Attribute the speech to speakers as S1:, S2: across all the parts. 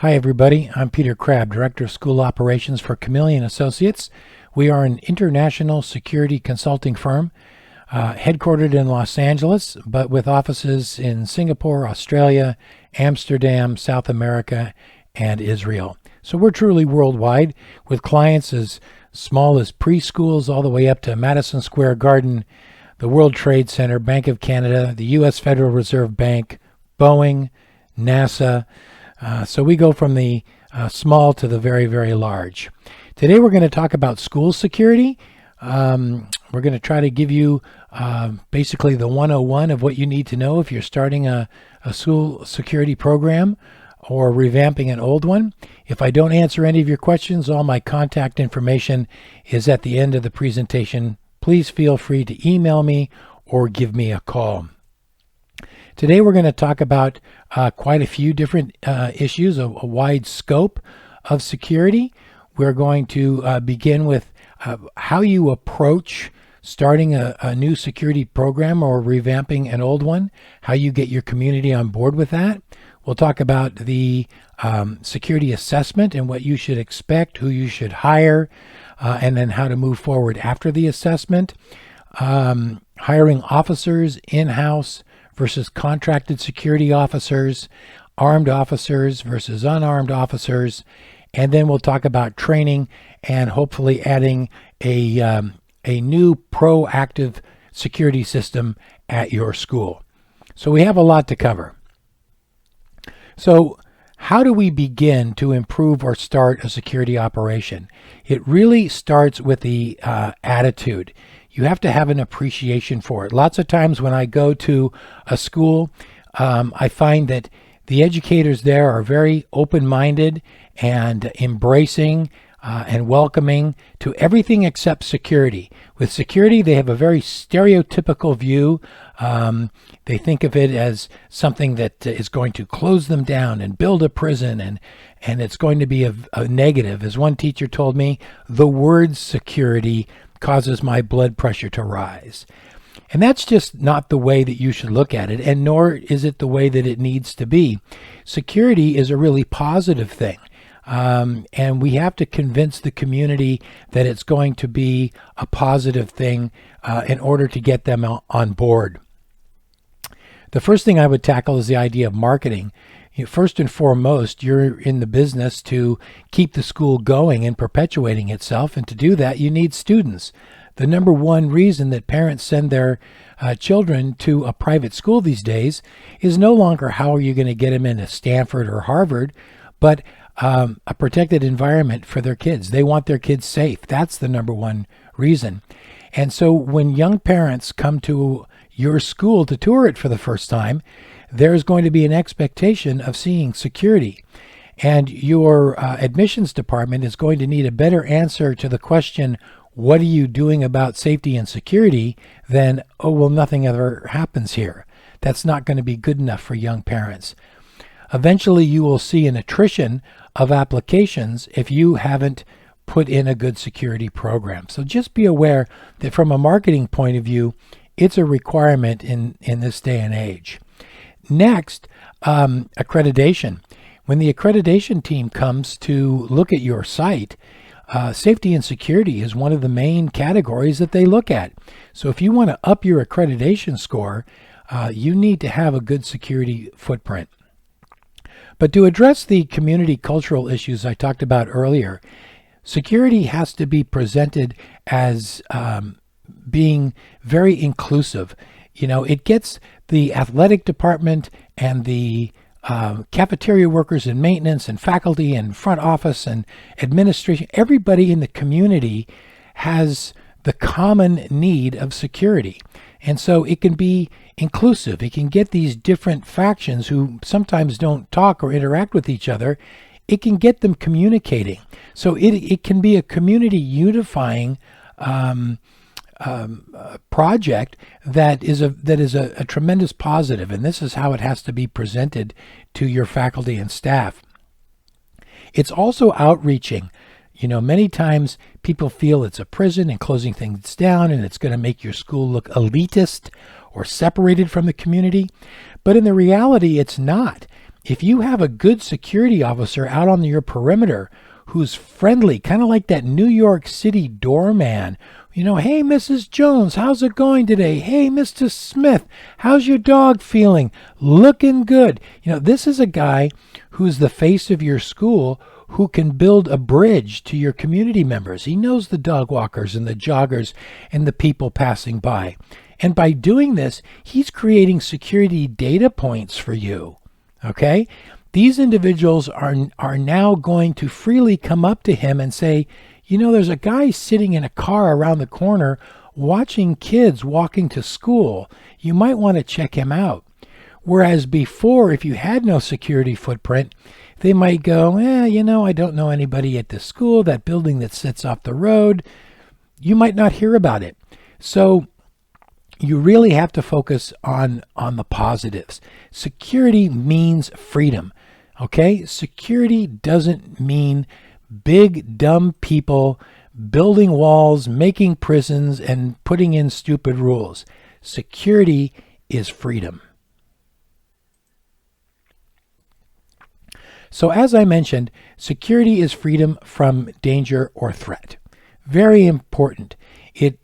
S1: Hi everybody, I'm Peter Crabbe, Director of School Operations for Chameleon Associates. We are an international security consulting firm headquartered in Los Angeles, but with offices in Singapore, Australia, Amsterdam, South America, and Israel. So we're truly worldwide, with clients as small as preschools all the way up to Madison Square Garden, the World Trade Center, Bank of Canada, the U.S. Federal Reserve Bank, Boeing, NASA. So we go from the small to the very, very large. Today we're going to talk about school security. We're going to try to give you basically the 101 of what you need to know if you're starting a school security program or revamping an old one. If I don't answer any of your questions, all my contact information is at the end of the presentation. Please feel free to email me or give me a call. Today we're going to talk about quite a few different issues, a wide scope of security. We're going to begin with how you approach starting a new security program or revamping an old one, how you get your community on board with that. We'll talk about the security assessment and what you should expect, who you should hire, and then how to move forward after the assessment. Hiring officers in-house versus contracted security officers, armed officers versus unarmed officers, and then we'll talk about training and hopefully adding a new proactive security system at your school. So we have a lot to cover. So how do we begin to improve or start a security operation? It really starts with the attitude. You have to have an appreciation for it. Lots of times when I go to a school, I find that the educators there are very open-minded and embracing and welcoming to everything except security. With security, they have a very stereotypical view. They think of it as something that is going to close them down and build a prison, and it's going to be a negative. As one teacher told me, the word security causes my blood pressure to rise. And that's just not the way that you should look at it, and nor is it the way that it needs to be. Security is a really positive thing. And we have to convince the community that it's going to be a positive thing in order to get them on board. The first thing I would tackle is the idea of marketing. First and foremost, you're in the business to keep the school going and perpetuating itself, and to do that, you need students. The number one reason that parents send their children to a private school these days is no longer how are you going to get them into Stanford or Harvard, but a protected environment for their kids. They want their kids safe. That's the number one reason. And so when young parents come to your school to tour it for the first time, there's going to be an expectation of seeing security. And your admissions department is going to need a better answer to the question, what are you doing about safety and security, than, oh, well, nothing ever happens here. That's not going to be good enough for young parents. Eventually, you will see an attrition of applications if you haven't put in a good security program. So just be aware that from a marketing point of view, it's a requirement in this day and age. Next, accreditation. When the accreditation team comes to look at your site, safety and security is one of the main categories that they look at. So if you want to up your accreditation score, you need to have a good security footprint. But to address the community cultural issues I talked about earlier, security has to be presented as being very inclusive. It gets the athletic department and the cafeteria workers and maintenance and faculty and front office and administration, everybody in the community has the common need of security. And so it can be inclusive. It can get these different factions who sometimes don't talk or interact with each other. It can get them communicating. So it can be a community unifying project that is a tremendous positive, and this is how it has to be presented to your faculty and staff. It's also outreaching. Many times people feel it's a prison and closing things down, and it's going to make your school look elitist or separated from the community. But in the reality, it's not. If you have a good security officer out on your perimeter who's friendly, kind of like that New York City doorman, hey, Mrs. Jones, how's it going today? Hey, Mr. Smith, how's your dog feeling? Looking good. This is a guy who's the face of your school who can build a bridge to your community members. He knows the dog walkers and the joggers and the people passing by. And by doing this, he's creating security data points for you. Okay? These individuals are now going to freely come up to him and say, there's a guy sitting in a car around the corner watching kids walking to school. You might want to check him out. Whereas before, if you had no security footprint, they might go, I don't know anybody at this school, that building that sits off the road. You might not hear about it. So you really have to focus on the positives. Security means freedom. Okay? Security doesn't mean big, dumb people building walls, making prisons, and putting in stupid rules. Security is freedom. So as I mentioned, security is freedom from danger or threat. Very important. It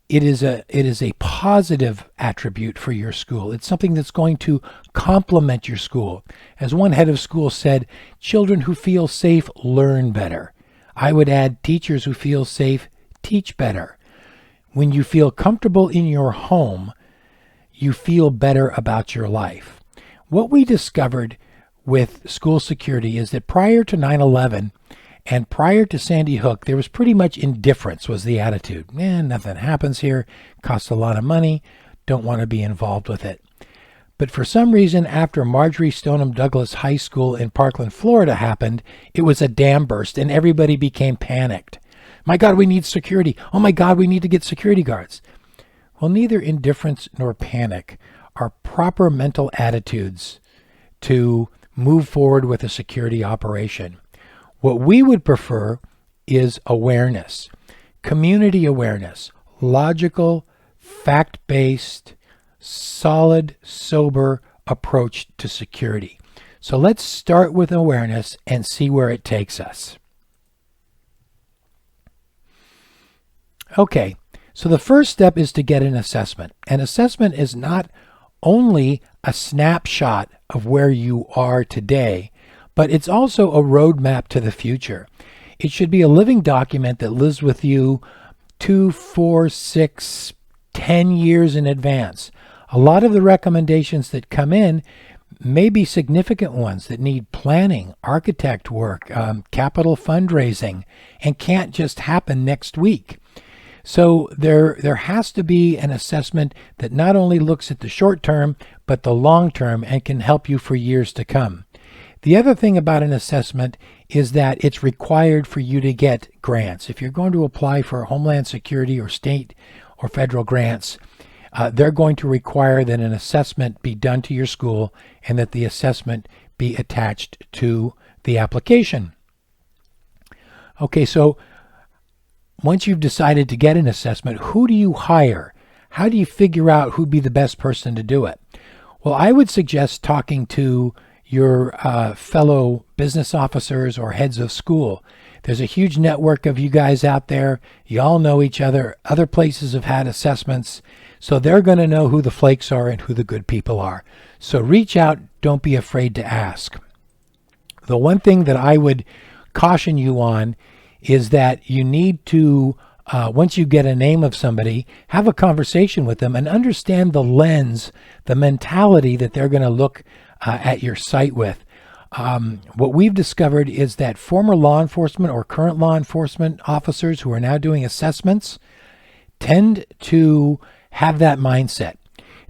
S1: is a positive attribute for your school. It's something that's going to complement your school. As one head of school said, children who feel safe learn better. I would add, teachers who feel safe teach better. When you feel comfortable in your home, you feel better about your life. What we discovered with school security is that prior to 9/11 and prior to Sandy Hook, there was pretty much indifference was the attitude. Nothing happens here, costs a lot of money, don't want to be involved with it. But for some reason, after Marjorie Stoneman Douglas High School in Parkland, Florida happened, it was a dam burst and everybody became panicked. My God, we need security. Oh my God, we need to get security guards. Well, neither indifference nor panic are proper mental attitudes to move forward with a security operation. What we would prefer is awareness, community awareness, logical, fact-based, solid, sober approach to security. So let's start with awareness and see where it takes us. Okay, so the first step is to get an assessment. An assessment is not only a snapshot of where you are today, but it's also a roadmap to the future. It should be a living document that lives with you 2, 4, 6, 10 years in advance. A lot of the recommendations that come in may be significant ones that need planning, architect work, capital fundraising, and can't just happen next week. So there has to be an assessment that not only looks at the short term, but the long term and can help you for years to come. The other thing about an assessment is that it's required for you to get grants. If you're going to apply for Homeland Security or state or federal grants, they're going to require that an assessment be done to your school and that the assessment be attached to the application. Okay, so once you've decided to get an assessment, who do you hire? How do you figure out who'd be the best person to do it? Well, I would suggest talking to your fellow business officers or heads of school. There's a huge network of you guys out there. You all know each other. Other places have had assessments, so they're going to know who the flakes are and who the good people are. So reach out. Don't be afraid to ask. The one thing that I would caution you on is that you need to, once you get a name of somebody, have a conversation with them and understand the lens, the mentality that they're going to look at your site with. What we've discovered is that former law enforcement or current law enforcement officers who are now doing assessments tend to have that mindset.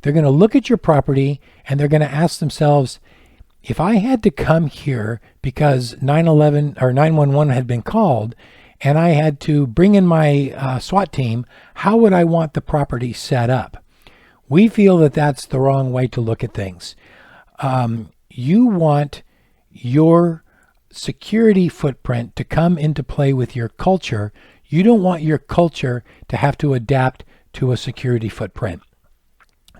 S1: They're going to look at your property and they're going to ask themselves, if I had to come here because 9/11 or 911 had been called and I had to bring in my SWAT team, how would I want the property set up? We feel that that's the wrong way to look at things. You want your security footprint to come into play with your culture. You don't want your culture to have to adapt to a security footprint.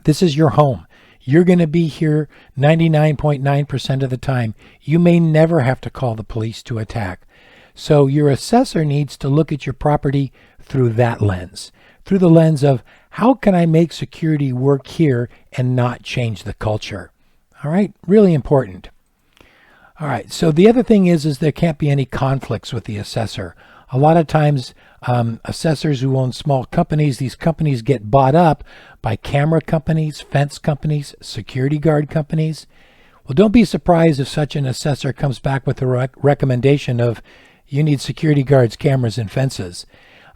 S1: This is your home. You're going to be here 99.9% of the time. You may never have to call the police to attack. So your assessor needs to look at your property through that lens, through the lens of how can I make security work here and not change the culture? All right, really important. All right, so the other thing is there can't be any conflicts with the assessor. A lot of times assessors who own small companies, these companies get bought up by camera companies, fence companies, security guard companies. Well, don't be surprised if such an assessor comes back with a recommendation of you need security guards, cameras, and fences.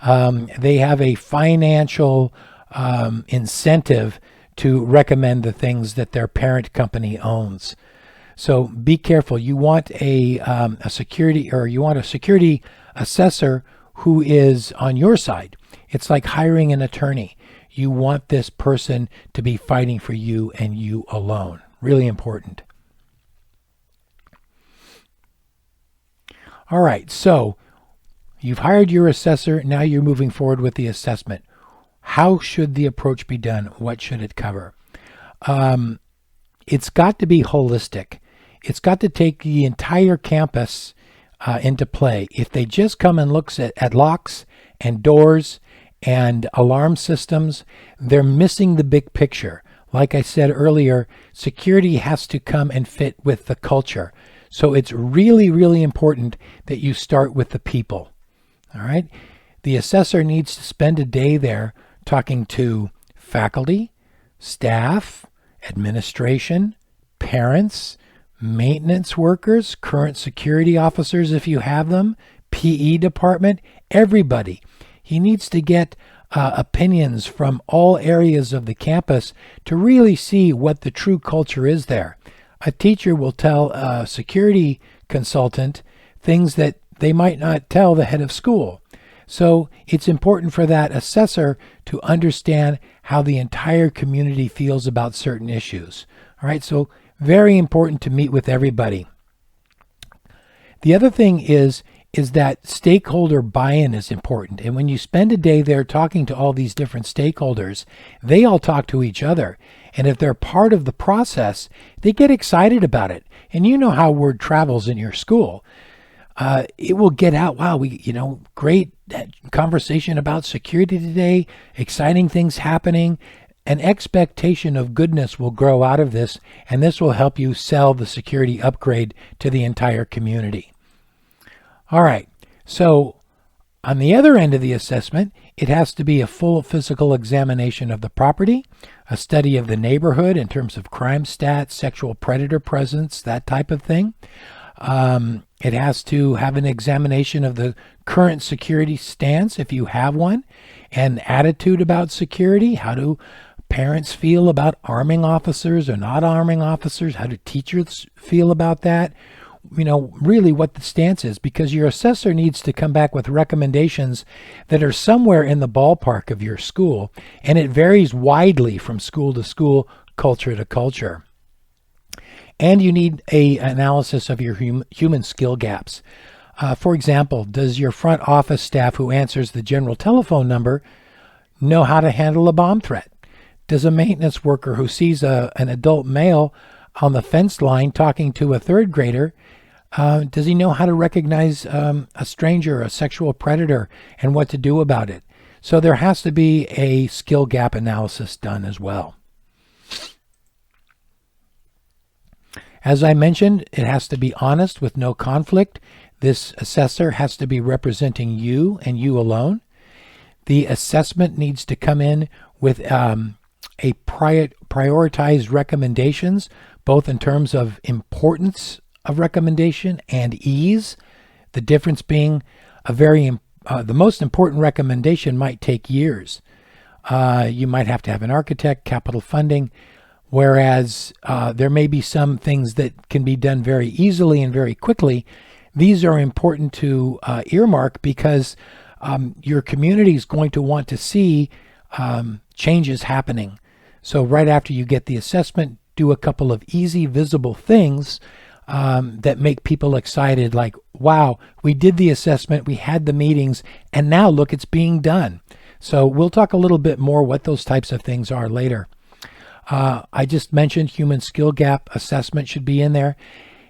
S1: They have a financial incentive to recommend the things that their parent company owns. So be careful. You want a security assessor who is on your side. It's like hiring an attorney. You want this person to be fighting for you and you alone. Really important. All right, so you've hired your assessor. Now you're moving forward with the assessment. How should the approach be done? What should it cover? It's got to be holistic. It's got to take the entire campus into play. If they just come and look at locks and doors and alarm systems, they're missing the big picture. Like I said earlier, security has to come and fit with the culture. So it's really, really important that you start with the people. All right? The assessor needs to spend a day there talking to faculty, staff, administration, parents, maintenance workers, current security officers if you have them, PE department, everybody. He needs to get opinions from all areas of the campus to really see what the true culture is there. A teacher will tell a security consultant things that they might not tell the head of school. So it's important for that assessor to understand how the entire community feels about certain issues. All right, so very important to meet with everybody. The other thing is that stakeholder buy-in is important. And when you spend a day there talking to all these different stakeholders, they all talk to each other. And if they're part of the process, they get excited about it. And you know how word travels in your school. It will get out, wow, great conversation about security today, exciting things happening. An expectation of goodness will grow out of this, and this will help you sell the security upgrade to the entire community. All right, so on the other end of the assessment, it has to be a full physical examination of the property, a study of the neighborhood in terms of crime stats, sexual predator presence, that type of thing. It has to have an examination of the current security stance, if you have one, and attitude about security. How do parents feel about arming officers or not arming officers? How do teachers feel about that? Really what the stance is, because your assessor needs to come back with recommendations that are somewhere in the ballpark of your school, and it varies widely from school to school, culture to culture. And you need an analysis of your human skill gaps. For example, does your front office staff who answers the general telephone number know how to handle a bomb threat? Does a maintenance worker who sees an adult male on the fence line talking to a third grader, does he know how to recognize a stranger, a sexual predator, and what to do about it? So there has to be a skill gap analysis done as well. As I mentioned, it has to be honest with no conflict. This assessor has to be representing you and you alone. The assessment needs to come in with a prioritized recommendations, both in terms of importance of recommendation and ease. The difference being the most important recommendation might take years. You might have to have an architect, capital funding, whereas there may be some things that can be done very easily and very quickly. These are important to earmark because your community is going to want to see changes happening. So right after you get the assessment, do a couple of easy, visible things that make people excited, like, wow, we did the assessment, we had the meetings, and now look, it's being done. So we'll talk a little bit more what those types of things are later. I just mentioned human skill gap assessment should be in there.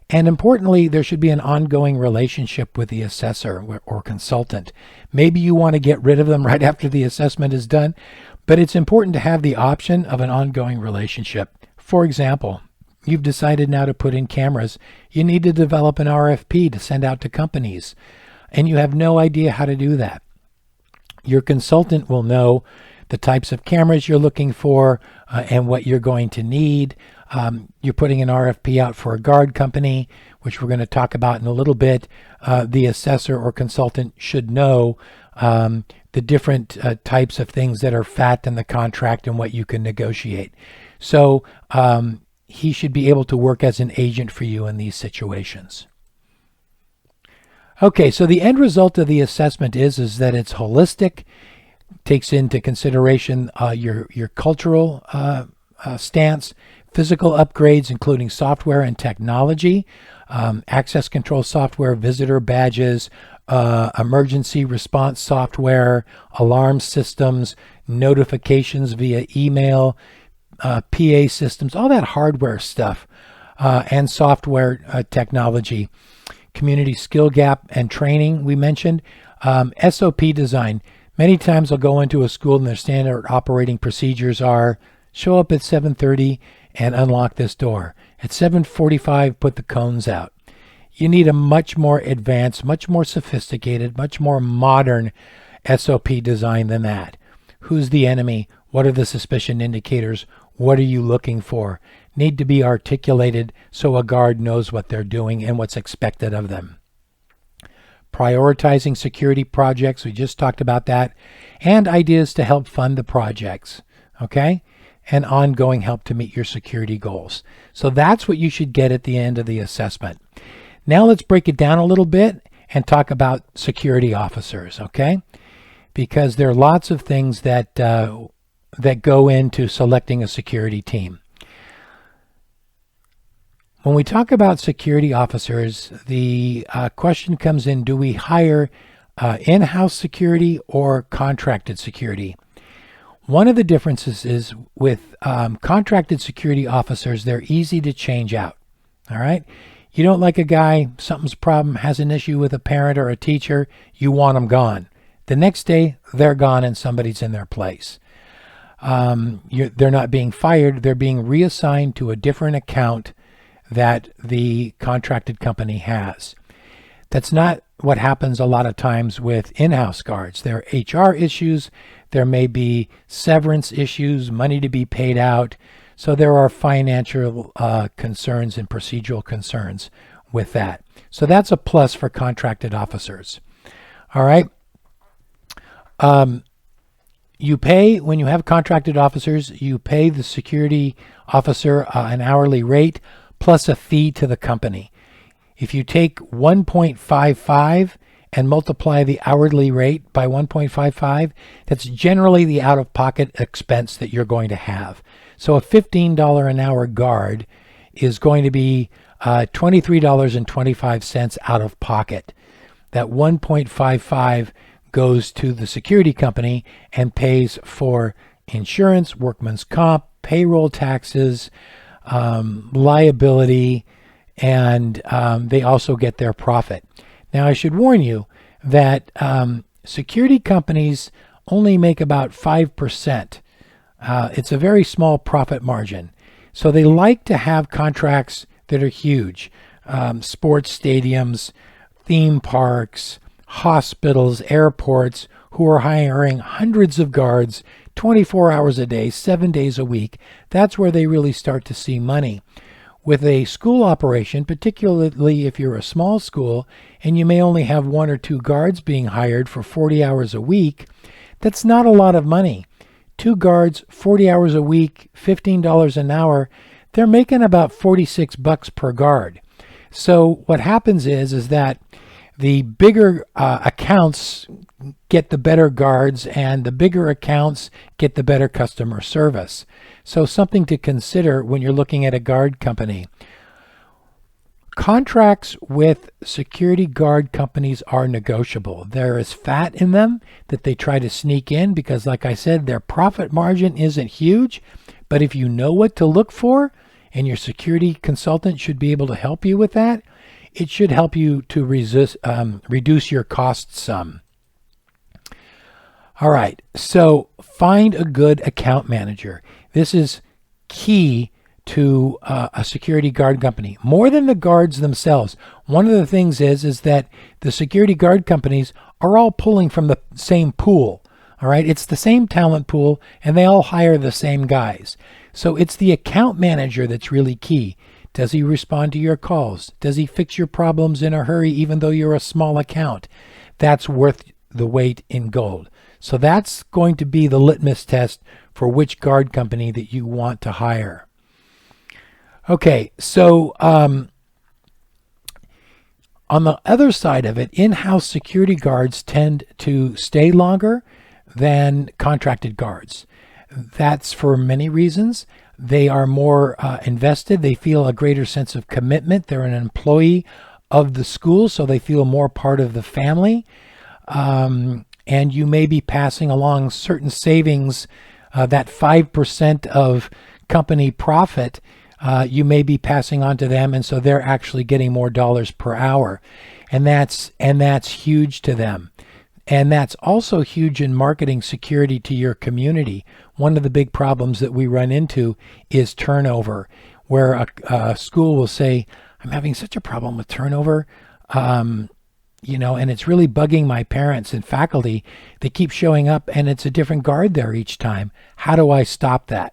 S1: And importantly, there should be an ongoing relationship with the assessor or consultant. Maybe you want to get rid of them right after the assessment is done, but it's important to have the option of an ongoing relationship. For example, you've decided now to put in cameras. You need to develop an RFP to send out to companies, and you have no idea how to do that. Your consultant will know the types of cameras you're looking for and what you're going to need. You're putting an RFP out for a guard company, which we're going to talk about in a little bit. The assessor or consultant should know the different types of things that are fat in the contract and what you can negotiate. So he should be able to work as an agent for you in these situations. Okay, so the end result of the assessment is that it's holistic, takes into consideration your cultural stance, physical upgrades, including software and technology, access control software, visitor badges, emergency response software, alarm systems, notifications via email, PA systems, all that hardware stuff, and software technology. Community skill gap and training we mentioned. SOP design. Many times I'll go into a school and their standard operating procedures are show up at 7:30 and unlock this door. At 7:45, put the cones out. You need a much more advanced, much more sophisticated, much more modern SOP design than that. Who's the enemy? What are the suspicion indicators? What are you looking for? Need to be articulated so a guard knows what they're doing and what's expected of them. Prioritizing security projects, we just talked about that, and ideas to help fund the projects, okay? And ongoing help to meet your security goals. So that's what you should get at the end of the assessment. Now let's break it down a little bit and talk about security officers, okay? Because there are lots of things that go into selecting a security team. When we talk about security officers, the question comes in, do we hire in-house security or contracted security? One of the differences is with contracted security officers, they're easy to change out, all right? You don't like a guy, something's a problem, has an issue with a parent or a teacher, you want them gone. The next day, they're gone and somebody's in their place. They're not being fired, they're being reassigned to a different account that the contracted company has. That's not what happens a lot of times with in-house guards. There are HR issues, there may be severance issues, money to be paid out, so there are financial concerns and procedural concerns with that. So that's a plus for contracted officers. All right. You pay, when you have contracted officers, you pay the security officer an hourly rate plus a fee to the company. If you take 1.55 and multiply the hourly rate by 1.55, that's generally the out-of-pocket expense that you're going to have. So a $15 an hour guard is going to be $23.25 out of pocket. That 1.55 goes to the security company and pays for insurance, workman's comp, payroll taxes, liability, and they also get their profit. Now I should warn you that security companies only make about 5%. It's a very small profit margin. So they like to have contracts that are huge. Sports stadiums, theme parks, hospitals, airports, who are hiring hundreds of guards 24 hours a day, 7 days a week. That's where they really start to see money. With a school operation, particularly if you're a small school and you may only have 1 or 2 guards being hired for 40 hours a week, that's not a lot of money. 2 guards, 40 hours a week, $15 an hour, they're making about $46 per guard. So what happens is that the bigger accounts get the better guards, and the bigger accounts get the better customer service. So something to consider when you're looking at a guard company. Contracts with security guard companies are negotiable. There is fat in them that they try to sneak in because, like I said, their profit margin isn't huge, But if you know what to look for, and your security consultant should be able to help you with that, it should help you to reduce your costs some. All right, so find a good account manager. This is key to a security guard company, more than the guards themselves. One of the things is that the security guard companies are all pulling from the same pool. All right, it's the same talent pool, and they all hire the same guys. So it's the account manager that's really key. Does he respond to your calls? Does he fix your problems in a hurry, even though you're a small account? That's worth the weight in gold. So that's going to be the litmus test for which guard company that you want to hire. Okay, so on the other side of it, in-house security guards tend to stay longer than contracted guards. That's for many reasons. They are more invested. They feel a greater sense of commitment. They're an employee of the school, so they feel more part of the family. And you may be passing along certain savings, that 5% of company profit, you may be passing on to them, and so they're actually getting more dollars per hour. And that's huge to them. And that's also huge in marketing security to your community. One of the big problems that we run into is turnover, where a school will say, I'm having such a problem with turnover, and it's really bugging my parents and faculty. They keep showing up and it's a different guard there each time. How do I stop that?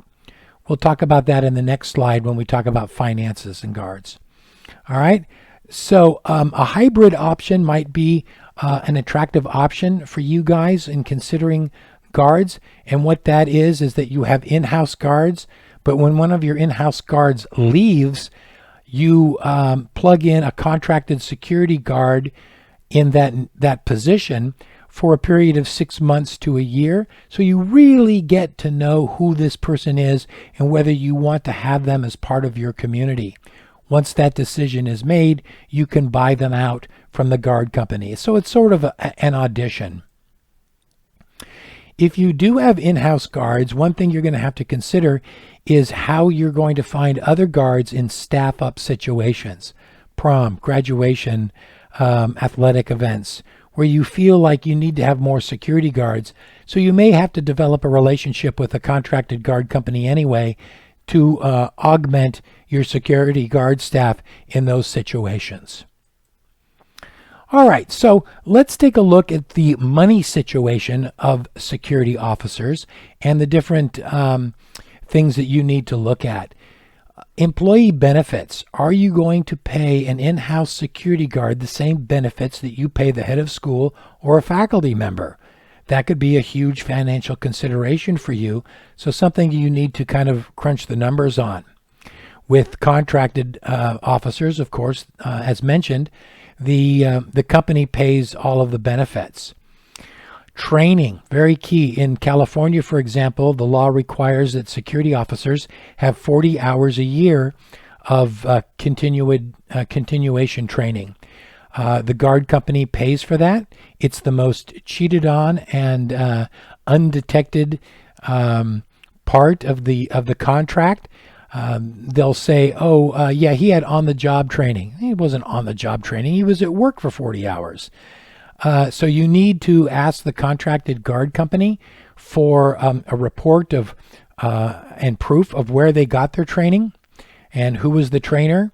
S1: We'll talk about that in the next slide when we talk about finances and guards. All right. So a hybrid option might be an attractive option for you guys in considering guards. And what that is that you have in-house guards, but when one of your in-house guards leaves, you plug in a contracted security guard in that position for a period of 6 months to a year. So you really get to know who this person is and whether you want to have them as part of your community. Once that decision is made, you can buy them out from the guard company. So it's sort of an audition. If you do have in-house guards, one thing you're going to have to consider is how you're going to find other guards in staff-up situations, prom, graduation, athletic events, where you feel like you need to have more security guards. So you may have to develop a relationship with a contracted guard company anyway to augment your security guard staff in those situations. All right, so let's take a look at the money situation of security officers and the different things that you need to look at. Employee benefits. Are you going to pay an in-house security guard the same benefits that you pay the head of school or a faculty member? That could be a huge financial consideration for you, so something you need to kind of crunch the numbers on. With contracted officers, of course, as mentioned, the company pays all of the benefits. Training, very key. In California, for example, the law requires that security officers have 40 hours a year of continuation training. The guard company pays for that. It's the most cheated on and undetected part of the contract. They'll say, yeah, he had on-the-job training. He wasn't on-the-job training. He was at work for 40 hours. So you need to ask the contracted guard company for a report of and proof of where they got their training and who was the trainer,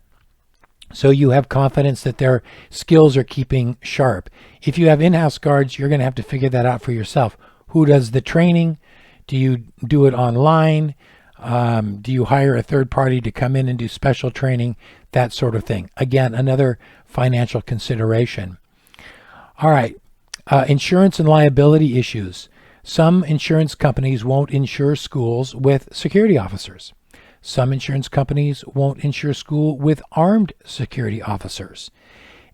S1: so you have confidence that their skills are keeping sharp. If you have in-house guards, you're going to have to figure that out for yourself. Who does the training? Do you do it online? Do you hire a third party to come in and do special training? That sort of thing. Again, another financial consideration. All right, insurance and liability issues. Some insurance companies won't insure schools with security officers. Some insurance companies won't insure school with armed security officers.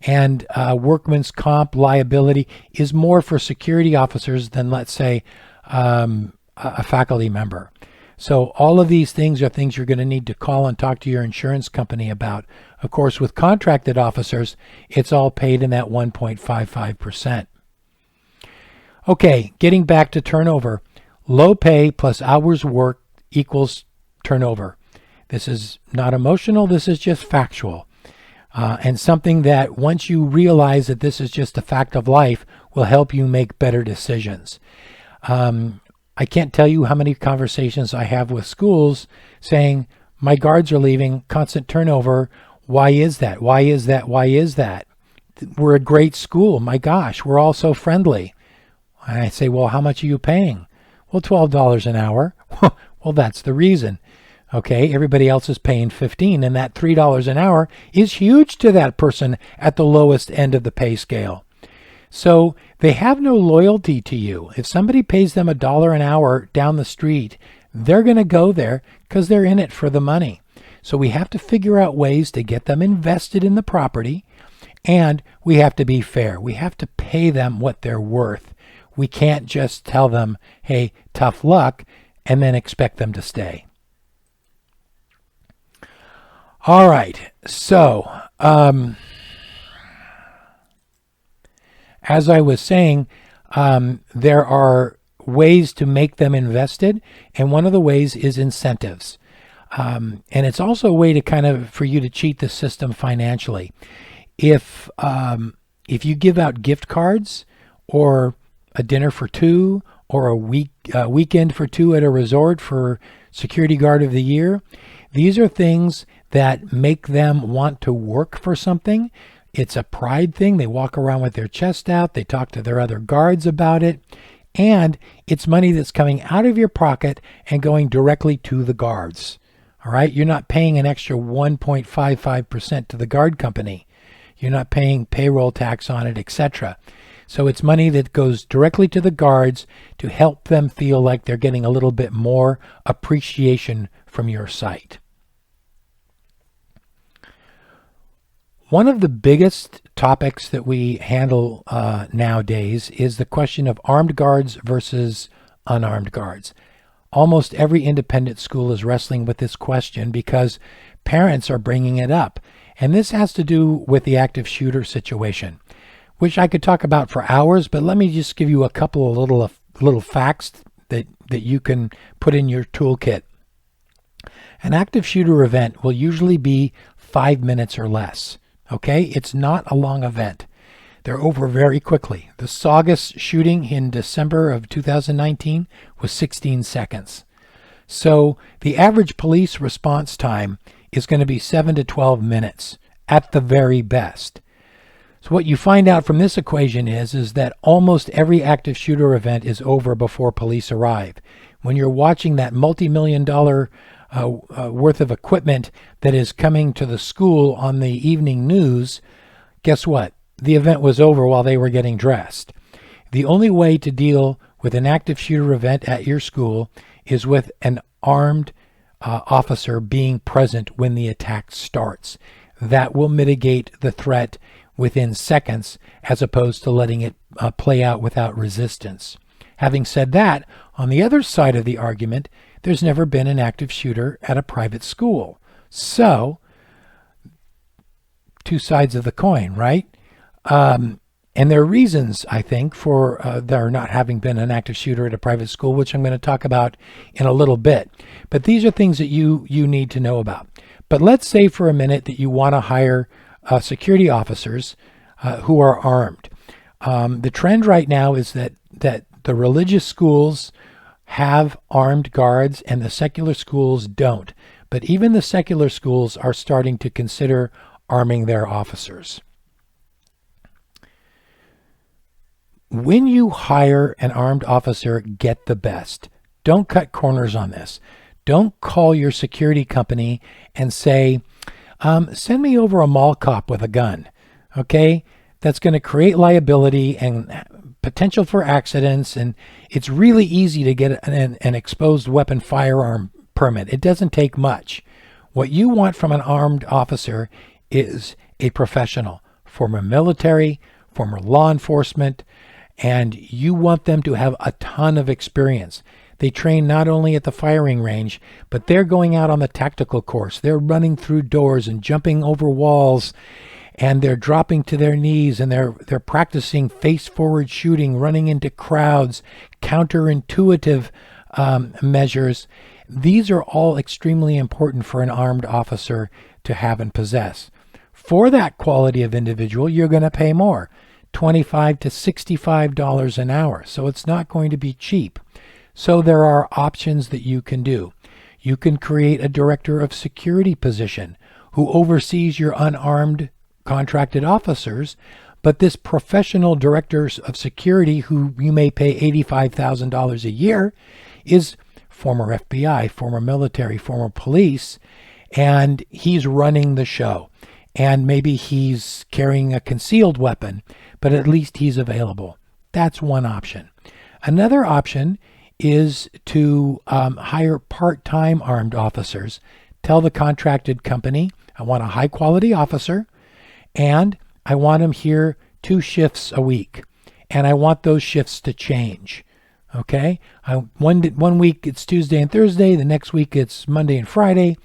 S1: And workman's comp liability is more for security officers than, let's say, a faculty member. So all of these things are things you're going to need to call and talk to your insurance company about. Of course, with contracted officers, it's all paid in that 1.55%. Okay, getting back to turnover. Low pay plus hours worked equals turnover. This is not emotional, this is just factual. And something that once you realize that this is just a fact of life will help you make better decisions. I can't tell you how many conversations I have with schools saying, my guards are leaving, constant turnover. Why is that? Why is that? Why is that? We're a great school. My gosh, we're all so friendly. And I say, well, how much are you paying? Well, $12 an hour. Well, that's the reason. Okay, everybody else is paying $15, and that $3 an hour is huge to that person at the lowest end of the pay scale. So they have no loyalty to you. If somebody pays them $1 an hour down the street, they're going to go there because they're in it for the money. So we have to figure out ways to get them invested in the property, and we have to be fair. We have to pay them what they're worth. We can't just tell them, hey, tough luck, and then expect them to stay. All right, so as I was saying, there are ways to make them invested, and one of the ways is incentives. And it's also a way to kind of for you to cheat the system financially. If you give out gift cards or a dinner for two or a weekend for two at a resort for Security Guard of the Year, these are things that make them want to work for something. It's a pride thing. They walk around with their chest out. They talk to their other guards about it. And it's money that's coming out of your pocket and going directly to the guards. All right? You're not paying an extra 1.55% to the guard company. You're not paying payroll tax on it, etc. So it's money that goes directly to the guards to help them feel like they're getting a little bit more appreciation from your site. One of the biggest topics that we handle nowadays is the question of armed guards versus unarmed guards. Almost every independent school is wrestling with this question because parents are bringing it up. And this has to do with the active shooter situation, which I could talk about for hours, but let me just give you a couple of little facts that you can put in your toolkit. An active shooter event will usually be 5 minutes or less. Okay, it's not a long event. They're over very quickly. The Saugus shooting in December of 2019 was 16 seconds. So the average police response time is going to be 7 to 12 minutes at the very best. So what you find out from this equation is that almost every active shooter event is over before police arrive. When you're watching that multi-million-dollar worth of equipment that is coming to the school on the evening news, guess what? The event was over while they were getting dressed. The only way to deal with an active shooter event at your school is with an armed officer being present when the attack starts. That will mitigate the threat within seconds as opposed to letting it play out without resistance. Having said that, on the other side of the argument, there's never been an active shooter at a private school. So, two sides of the coin, right? And there are reasons, I think, for there not having been an active shooter at a private school, which I'm going to talk about in a little bit. But these are things that you need to know about. But let's say for a minute that you want to hire security officers who are armed. The trend right now is that the religious schools have armed guards and the secular schools don't. But even the secular schools are starting to consider arming their officers. When you hire an armed officer, get the best. Don't cut corners on this. Don't call your security company and say, send me over a mall cop with a gun. Okay? That's going to create liability and potential for accidents, and it's really easy to get an exposed weapon firearm permit. It doesn't take much. What you want from an armed officer is a professional, former military, former law enforcement, and you want them to have a ton of experience. They train not only at the firing range, but they're going out on the tactical course. They're running through doors and jumping over walls, and they're dropping to their knees, and they're practicing face-forward shooting, running into crowds, counterintuitive measures. These are all extremely important for an armed officer to have and possess. For that quality of individual, you're going to pay more, $25 to $65 an hour. So it's not going to be cheap. So there are options that you can do. You can create a director of security position who oversees your unarmed contracted officers, but this professional director of security, who you may pay $85,000 a year, is former FBI, former military, former police, and he's running the show. And maybe he's carrying a concealed weapon, but at least he's available. That's one option. Another option is to hire part-time armed officers. Tell the contracted company, I want a high-quality officer, and I want him here 2 shifts a week, and I want those shifts to change. Okay? One week it's Tuesday and Thursday, the next week it's Monday and Friday.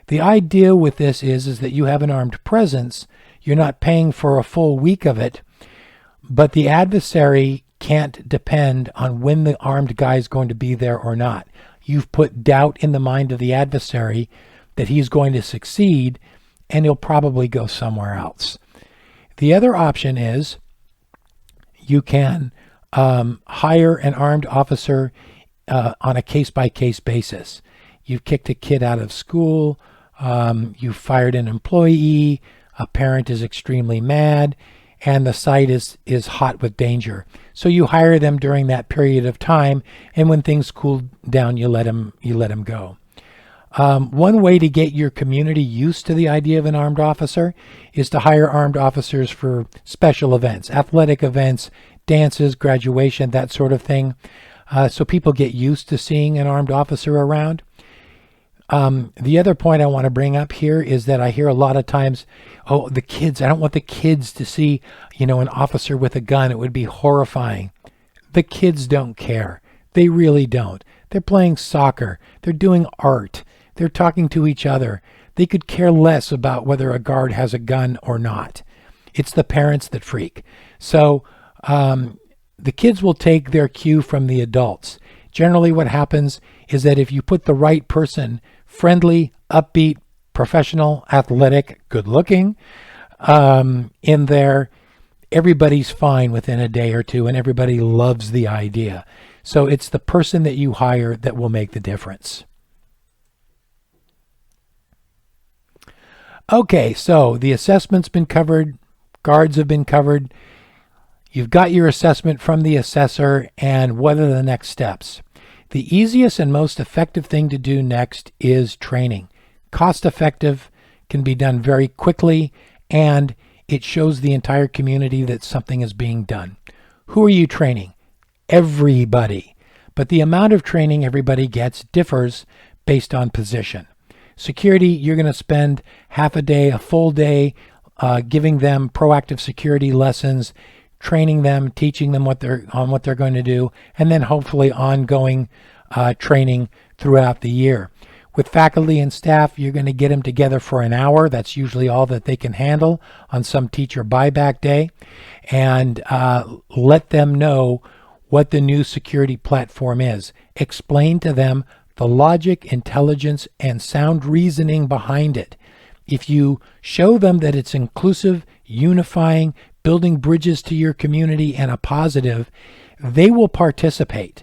S1: The idea with this is that you have an armed presence. You're not paying for a full week of it, but the adversary can't depend on when the armed guy is going to be there or not. You've put doubt in the mind of the adversary that he's going to succeed, and he'll probably go somewhere else. The other option is you can hire an armed officer on a case-by-case basis. You've kicked a kid out of school, you've fired an employee, a parent is extremely mad, and the site is hot with danger. So you hire them during that period of time, and when things cool down, you let them go. One way to get your community used to the idea of an armed officer is to hire armed officers for special events, athletic events, dances, graduation, that sort of thing, so people get used to seeing an armed officer around. The other point I want to bring up here is that I hear a lot of times, oh, the kids, I don't want the kids to see, an officer with a gun. It would be horrifying. The kids don't care. They really don't. They're playing soccer. They're doing art. They're talking to each other. They could care less about whether a guard has a gun or not. It's the parents that freak. So the kids will take their cue from the adults. Generally what happens is that if you put the right person, friendly, upbeat, professional, athletic, good-looking, in there, everybody's fine within a day or two, and everybody loves the idea. So it's the person that you hire that will make the difference. Okay, so the assessment's been covered, guards have been covered. You've got your assessment from the assessor, and what are the next steps? The easiest and most effective thing to do next is training. Cost effective, can be done very quickly, and it shows the entire community that something is being done. Who are you training? Everybody. But the amount of training everybody gets differs based on position. Security, you're going to spend half a day, a full day, giving them proactive security lessons, training them, teaching them what they're going to do, and then hopefully ongoing training throughout the year. With faculty and staff, you're going to get them together for an hour. That's usually all that they can handle on some teacher buyback day, and let them know what the new security platform is. Explain to them the logic, intelligence, and sound reasoning behind it. If you show them that it's inclusive, unifying, building bridges to your community, and a positive, they will participate.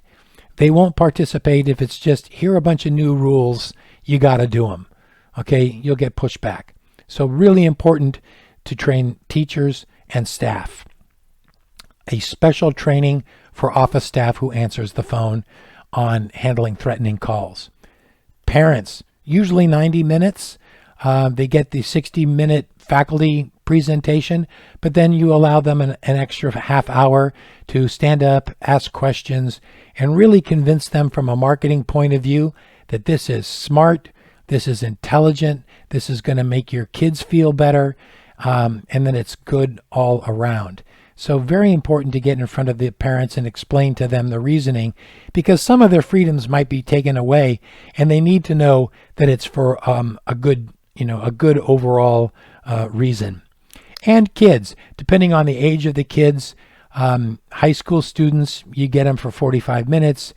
S1: They won't participate if it's just, here are a bunch of new rules, you got to do them. Okay, you'll get pushed back. So really important to train teachers and staff. A special training for office staff who answers the phone on handling threatening calls. Parents, usually 90 minutes. They get the 60-minute faculty presentation, but then you allow them an extra half hour to stand up, ask questions, and really convince them from a marketing point of view that this is smart, this is intelligent, this is going to make your kids feel better, and then it's good all around. So very important to get in front of the parents and explain to them the reasoning, because some of their freedoms might be taken away, and they need to know that it's for a good overall reason. And kids, depending on the age of the kids, high school students, you get them for 45 minutes.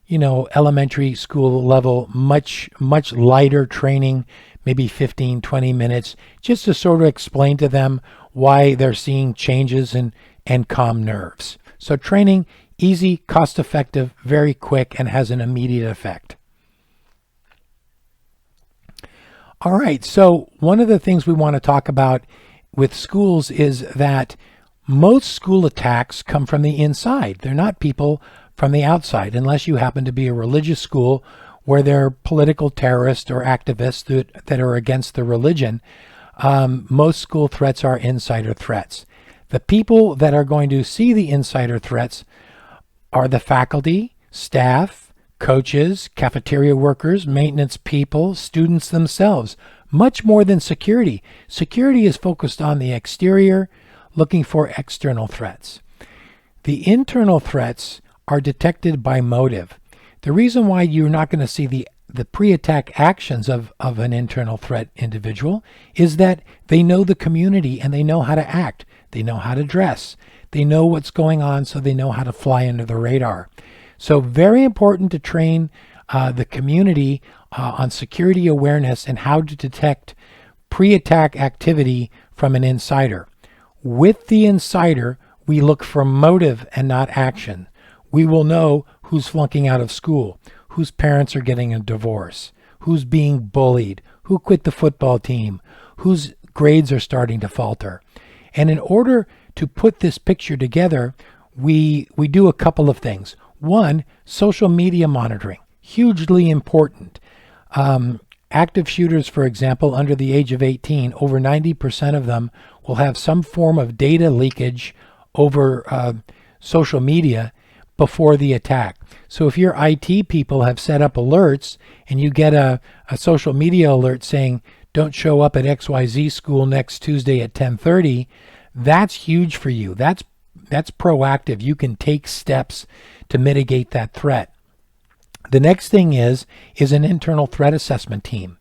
S1: elementary school level, much lighter training, maybe 15, 20 minutes, just to sort of explain to them why they're seeing changes and calm nerves. So training, easy, cost effective, very quick, and has an immediate effect. All right, so one of the things we want to talk about with schools is that most school attacks come from the inside. They're not people from the outside, unless you happen to be a religious school where there are political terrorists or activists that are against the religion. Most school threats are insider threats. The people that are going to see the insider threats are the faculty, staff, coaches, cafeteria workers, maintenance people, students themselves, much more than security. Security is focused on the exterior, looking for external threats. The internal threats are detected by motive. The reason why you're not going to see the pre-attack actions of an internal threat individual is that they know the community and they know how to act. They know how to dress. They know what's going on, so they know how to fly under the radar. So very important to train the community on security awareness and how to detect pre-attack activity from an insider. With the insider, we look for motive and not action. We will know who's flunking out of school, whose parents are getting a divorce, who's being bullied, who quit the football team, whose grades are starting to falter. And in order to put this picture together, we do a couple of things. One, social media monitoring, hugely important. Active shooters, for example, under the age of 18, over 90% of them will have some form of data leakage over social media before the attack. So if your IT people have set up alerts and you get a social media alert saying, don't show up at XYZ school next Tuesday at 10:30, that's huge for you. That's proactive. You can take steps to mitigate that threat. The next thing is an internal threat assessment team.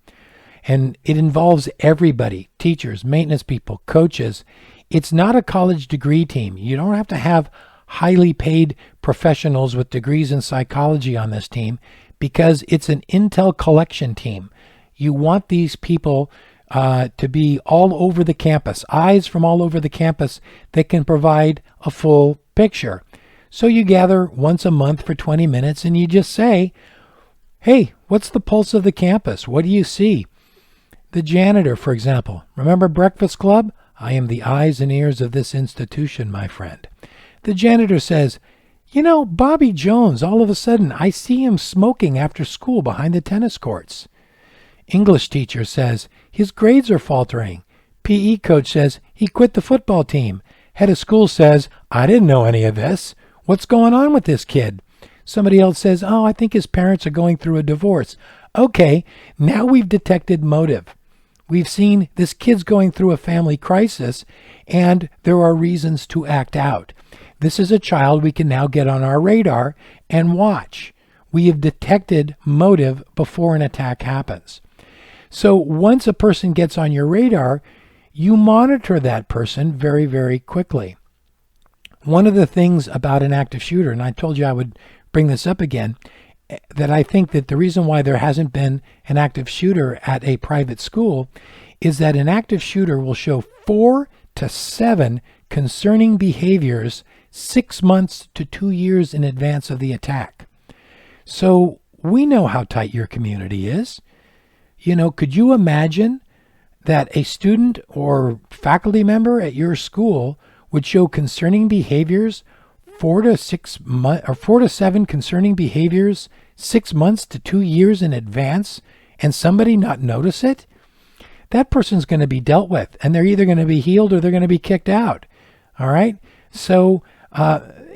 S1: And it involves everybody, teachers, maintenance people, coaches. It's not a college degree team. You don't have to have highly paid professionals with degrees in psychology on this team because it's an intel collection team. You want these people to be all over the campus, eyes from all over the campus that can provide a full picture. So you gather once a month for 20 minutes and you just say, hey, what's the pulse of the campus? What do you see? The janitor, for example. Remember Breakfast Club? I am the eyes and ears of this institution, my friend. The janitor says, Bobby Jones, all of a sudden, I see him smoking after school behind the tennis courts. English teacher says, his grades are faltering. PE coach says, he quit the football team. Head of school says, I didn't know any of this. What's going on with this kid? Somebody else says, I think his parents are going through a divorce. Okay, now we've detected motive. We've seen this kid's going through a family crisis, and there are reasons to act out. This is a child we can now get on our radar and watch. We have detected motive before an attack happens. So once a person gets on your radar, you monitor that person very, very quickly. One of the things about an active shooter, and I told you I would bring this up again, that I think that the reason why there hasn't been an active shooter at a private school is that an active shooter will show 4 to 7 concerning behaviors 6 months to 2 years in advance of the attack. So we know how tight your community is. Could you imagine that a student or faculty member at your school would show concerning behaviors 4 to 7 concerning behaviors 6 months to 2 years in advance and somebody not notice it? That person's going to be dealt with, and they're either going to be healed or they're going to be kicked out. All right? So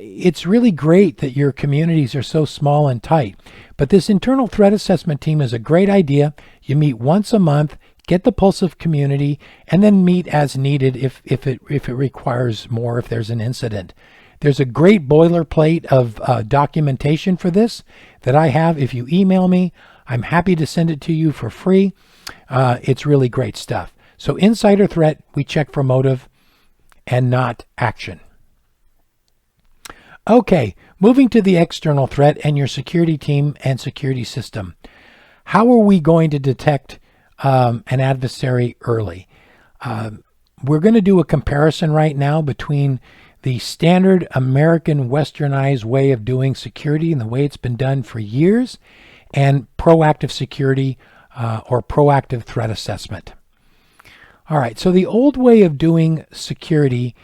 S1: it's really great that your communities are so small and tight. But this internal threat assessment team is a great idea. You meet once a month, get the pulse of community, and then meet as needed if it requires more, if there's an incident. There's a great boilerplate of documentation for this that I have. If you email me, I'm happy to send it to you for free. It's really great stuff. So insider threat, we check for motive and not action. Okay, moving to the external threat and your security team and security system. How are we going to detect an adversary early? We're going to do a comparison right now between the standard American westernized way of doing security and the way it's been done for years and proactive security or proactive threat assessment. All right, so the old way of doing security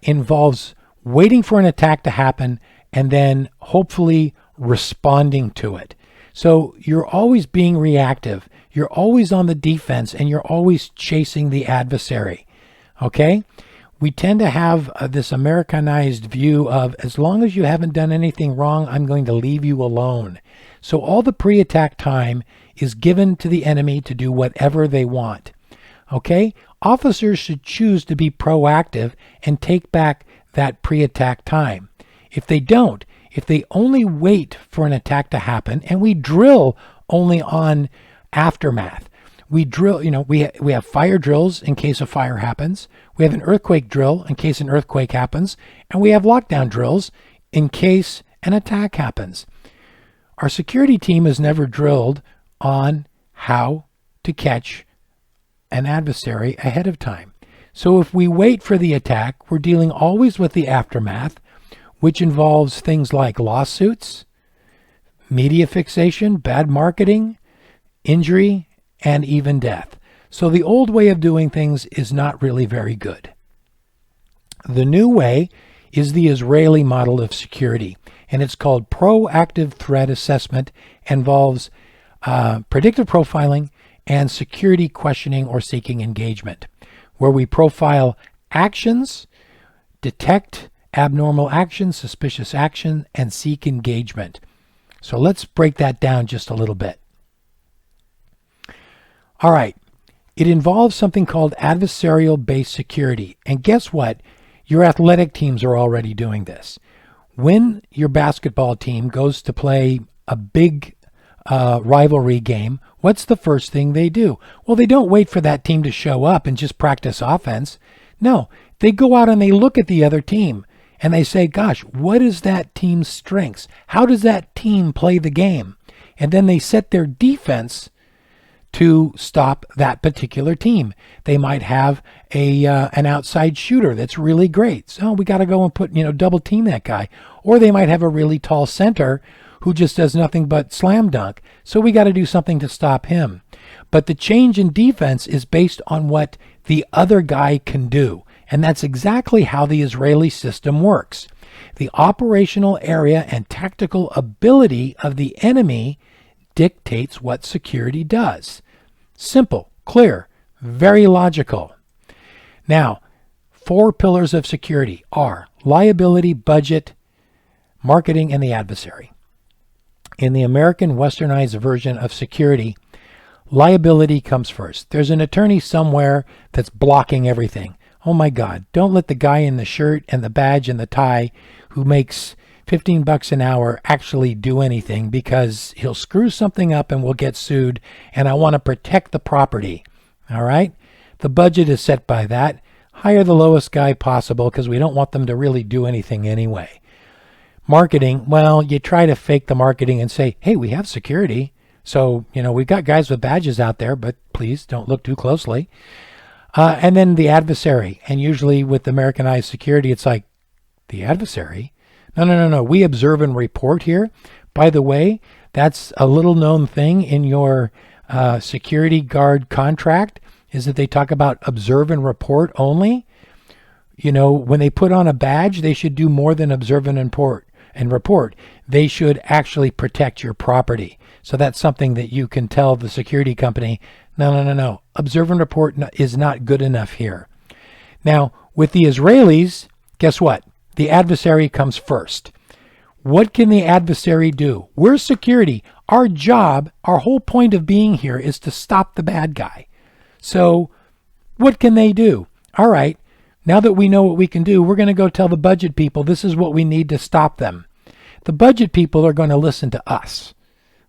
S1: involves waiting for an attack to happen and then hopefully responding to it. So you're always being reactive, you're always on the defense, and you're always chasing the adversary. Okay? We tend to have this Americanized view of, as long as you haven't done anything wrong, I'm going to leave you alone. So all the pre-attack time is given to the enemy to do whatever they want. Okay? Officers should choose to be proactive and take back that pre-attack time. If they don't, if they only wait for an attack to happen, and we drill only on aftermath. We drill, we have fire drills in case a fire happens. We have an earthquake drill in case an earthquake happens. And we have lockdown drills in case an attack happens. Our security team is never drilled on how to catch an adversary ahead of time. So if we wait for the attack, we're dealing always with the aftermath, which involves things like lawsuits, media fixation, bad marketing, injury, and even death. So the old way of doing things is not really very good. The new way is the Israeli model of security, and it's called proactive threat assessment, involves predictive profiling and security questioning or seeking engagement, where we profile actions, detect abnormal action, suspicious action, and seek engagement. So let's break that down just a little bit. All right, it involves something called adversarial-based security. And guess what? Your athletic teams are already doing this. When your basketball team goes to play a big rivalry game, what's the first thing they do? Well, they don't wait for that team to show up and just practice offense. No, they go out and they look at the other team and they say, gosh, what is that team's strengths? How does that team play the game? And then they set their defense to stop that particular team. They might have an outside shooter that's really great. So we got to go and put, double team that guy. Or they might have a really tall center who just does nothing but slam dunk. So we got to do something to stop him. But the change in defense is based on what the other guy can do. And that's exactly how the Israeli system works. The operational area and tactical ability of the enemy dictates what security does. Simple, clear, very logical. Now, 4 pillars of security are liability, budget, marketing, and the adversary. In the American westernized version of security, liability comes first. There's an attorney somewhere that's blocking everything. Oh my God, don't let the guy in the shirt and the badge and the tie who makes $15 an hour actually do anything, because he'll screw something up and we'll get sued, and I want to protect the property. All right? The budget is set by that. Hire the lowest guy possible because we don't want them to really do anything anyway. Marketing, well, you try to fake the marketing and say, hey, we have security. So, we've got guys with badges out there, but please don't look too closely. And then the adversary. And usually with Americanized security, it's like, the adversary? No. We observe and report here. By the way, that's a little known thing in your security guard contract, is that they talk about observe and report only. When they put on a badge, they should do more than observe and report. They should actually protect your property. So that's something that you can tell the security company, no. Observe and report is not good enough here. Now, with the Israelis, guess what? The adversary comes first. What can the adversary do? We're security. Our job, our whole point of being here is to stop the bad guy. So what can they do? All right, now that we know what we can do, we're going to go tell the budget people this is what we need to stop them. The budget people are going to listen to us.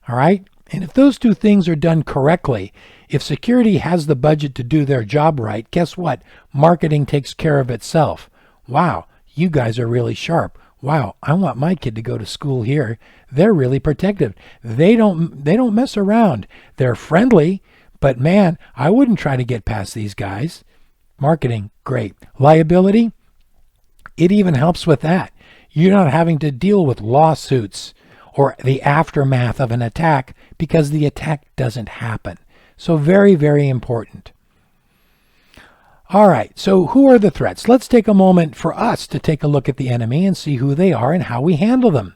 S1: All right? And if those two things are done correctly, if security has the budget to do their job right, guess what? Marketing takes care of itself. Wow, you guys are really sharp. wow, I want my kid to go to school here. They're really protective. They don't mess around. They're friendly, but man, I wouldn't try to get past these guys. Marketing, great. Liability, it even helps with that. You're not having to deal with lawsuits or the aftermath of an attack because the attack doesn't happen. So very, very important. All right, so who are the threats? Let's take a moment for us to take a look at the enemy and see who they are and how we handle them.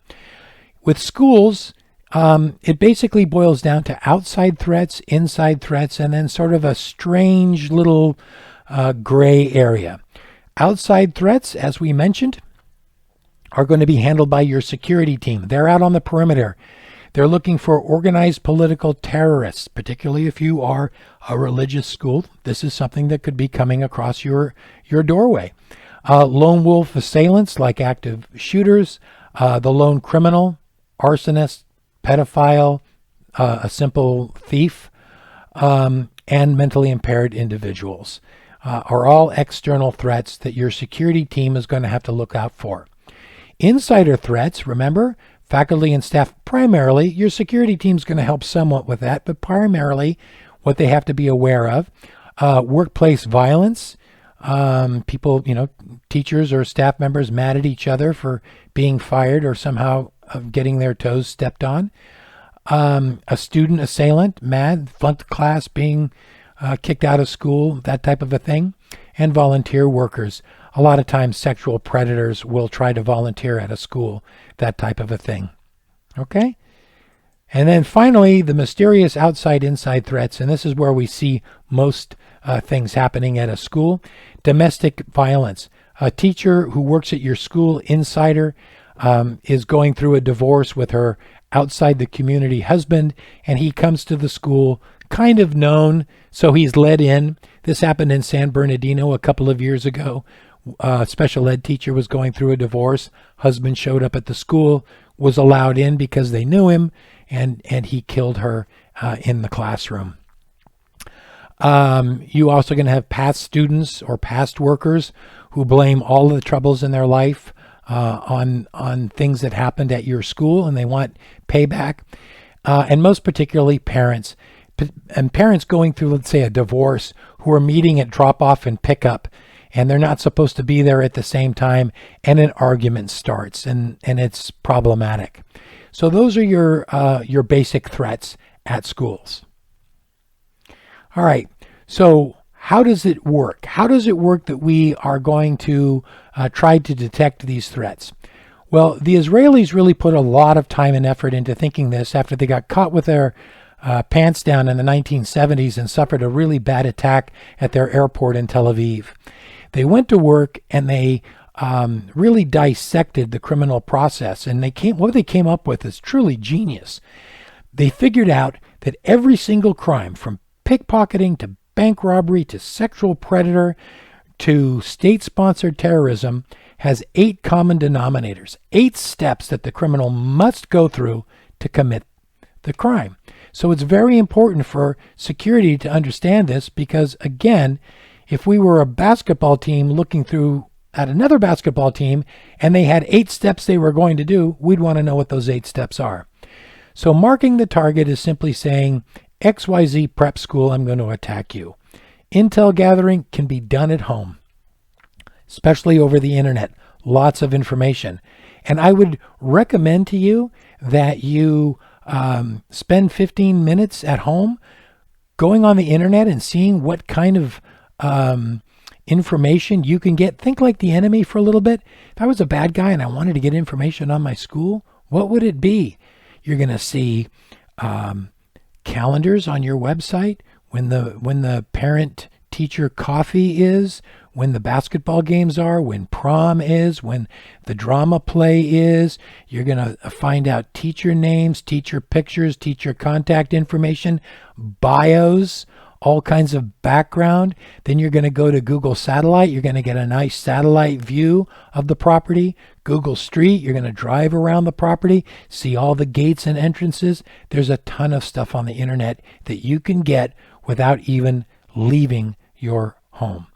S1: With schools, it basically boils down to outside threats, inside threats, and then sort of a strange little gray area. Outside threats, as we mentioned, are going to be handled by your security team. They're out on the perimeter. They're looking for organized political terrorists, particularly if you are a religious school. This is something that could be coming across your doorway. Lone wolf assailants like active shooters, the lone criminal, arsonist, pedophile, a simple thief, and mentally impaired individuals are all external threats that your security team is going to have to look out for. Insider threats, remember, faculty and staff, primarily, your security team is going to help somewhat with that, but primarily what they have to be aware of, workplace violence, people, teachers or staff members mad at each other for being fired or somehow getting their toes stepped on, a student assailant, mad, flunked class, being kicked out of school, that type of a thing, and volunteer workers. A lot of times sexual predators will try to volunteer at a school, that type of a thing. Okay? And then finally, the mysterious outside-inside threats, and this is where we see most things happening at a school. Domestic violence. A teacher who works at your school, insider, is going through a divorce with her outside the community husband, and he comes to the school kind of known, so he's let in. This happened in San Bernardino a couple of years ago. A special ed teacher was going through a divorce. Husband showed up at the school, was allowed in because they knew him, and he killed her in the classroom. You also going to have past students or past workers who blame all of the troubles in their life on things that happened at your school, and they want payback. And most particularly parents. And parents going through, let's say, a divorce who are meeting at drop-off and pickup, and they're not supposed to be there at the same time, and an argument starts, and it's problematic. So those are your basic threats at schools. All right, so how does it work? How does it work that we are going to try to detect these threats? Well, the Israelis really put a lot of time and effort into thinking this after they got caught with their pants down in the 1970s and suffered a really bad attack at their airport in Tel Aviv. They went to work and they really dissected the criminal process, and what they came up with is truly genius. They figured out that every single crime, from pickpocketing to bank robbery to sexual predator to state-sponsored terrorism, has 8 common denominators, 8 steps that the criminal must go through to commit the crime. So it's very important for security to understand this because, again, if we were a basketball team looking through at another basketball team and they had 8 steps they were going to do, we'd want to know what those 8 steps are. So marking the target is simply saying, XYZ prep school, I'm going to attack you. Intel gathering can be done at home, especially over the internet. Lots of information. And I would recommend to you that you spend 15 minutes at home going on the internet and seeing what kind of information you can get. Think like the enemy for a little bit. If I was a bad guy and I wanted to get information on my school, what would it be? You're going to see calendars on your website, when the parent-teacher coffee is, when the basketball games are, when prom is, when the drama play is. You're going to find out teacher names, teacher pictures, teacher contact information, bios, all kinds of background. Then you're going to go to Google Satellite. You're going to get a nice satellite view of the property. Google Street, you're going to drive around the property, see all the gates and entrances. There's a ton of stuff on the internet that you can get without even leaving your home.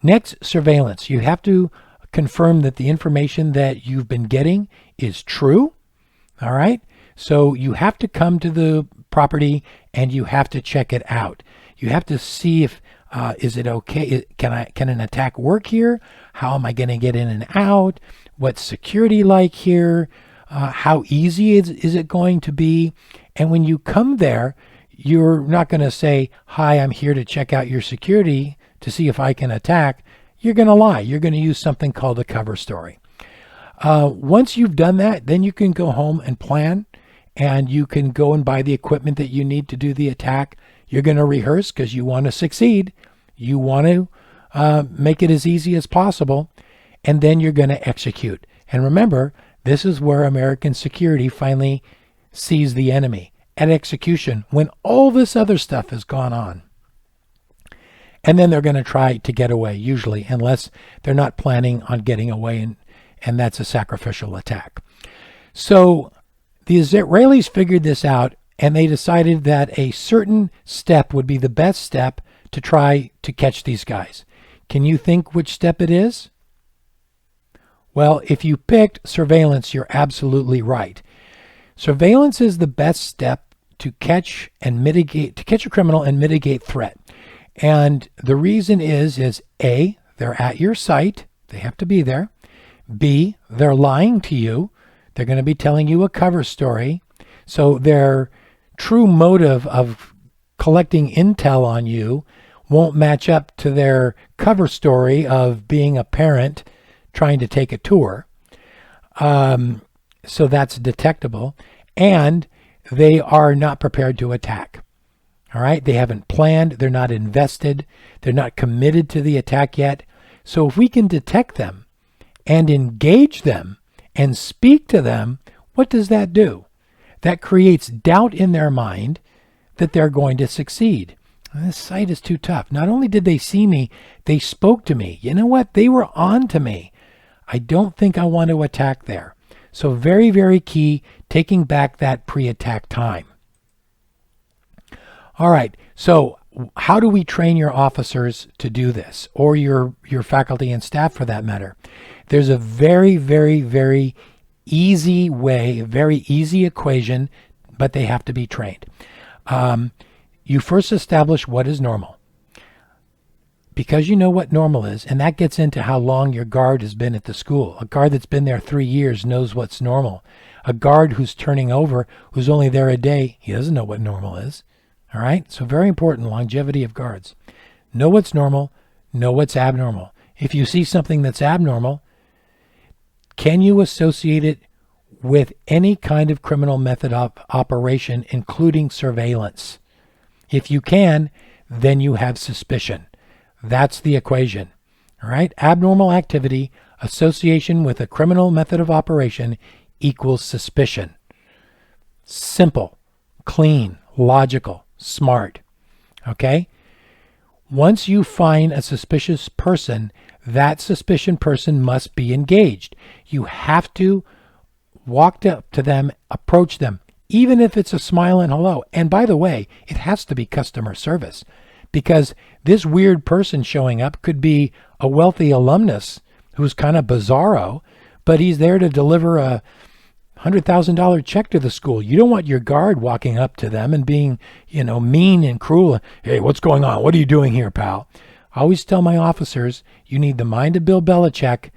S1: Next, surveillance. You have to confirm that the information that you've been getting is true. All right. So you have to come to the property and you have to check it out. You have to see if is it okay? Can an attack work here? How am I going to get in and out? What's security like here? How easy is it going to be? And when you come there, you're not going to say, "Hi, I'm here to check out your security to see if I can attack." You're going to lie. You're going to use something called a cover story. Once you've done that, then you can go home and plan, and you can go and buy the equipment that you need to do the attack. You're going to rehearse because you want to succeed. You want to make it as easy as possible, and then you're going to execute. And remember, this is where American security finally sees the enemy, at execution, when all this other stuff has gone on. And then they're going to try to get away, usually, unless they're not planning on getting away, and that's a sacrificial attack. So the Israelis figured this out, and they decided that a certain step would be the best step to try to catch these guys. Can you think which step it is? Well, if you picked surveillance, you're absolutely right. Surveillance is the best step to catch a criminal and mitigate threat. And the reason is A, they're at your site. They have to be there. B, they're lying to you. They're going to be telling you a cover story. So their true motive of collecting intel on you won't match up to their cover story of being a parent trying to take a tour. So that's detectable. And they are not prepared to attack. All right. They haven't planned. They're not invested. They're not committed to the attack yet. So if we can detect them and engage them and speak to them, what does that do? That creates doubt in their mind that they're going to succeed. This site is too tough. Not only did they see me, they spoke to me. You know what? They were on to me. I don't think I want to attack there. So very, very key, taking back that pre-attack time. All right. So how do we train your officers to do this, or your faculty and staff for that matter? There's a very, very, very easy way, a very easy equation, but they have to be trained. You first establish what is normal. Because you know what normal is, and that gets into how long your guard has been at the school. A guard that's been there 3 years knows what's normal. A guard who's turning over, who's only there a day, he doesn't know what normal is. All right? So very important, longevity of guards. Know what's normal, know what's abnormal. If you see something that's abnormal, can you associate it with any kind of criminal method of operation, including surveillance? If you can, then you have suspicion. That's the equation. All right? Abnormal activity, association with a criminal method of operation equals suspicion. Simple, clean, logical, smart. Okay? Once you find a suspicious person, that suspicious person must be engaged. You have to walk up to them, approach them, even if it's a smile and hello. And by the way, it has to be customer service, because this weird person showing up could be a wealthy alumnus who's kind of bizarro, but he's there to deliver a $100,000 check to the school. You don't want your guard walking up to them and being, mean and cruel. Hey, what's going on? What are you doing here, pal? I always tell my officers, you need the mind of Bill Belichick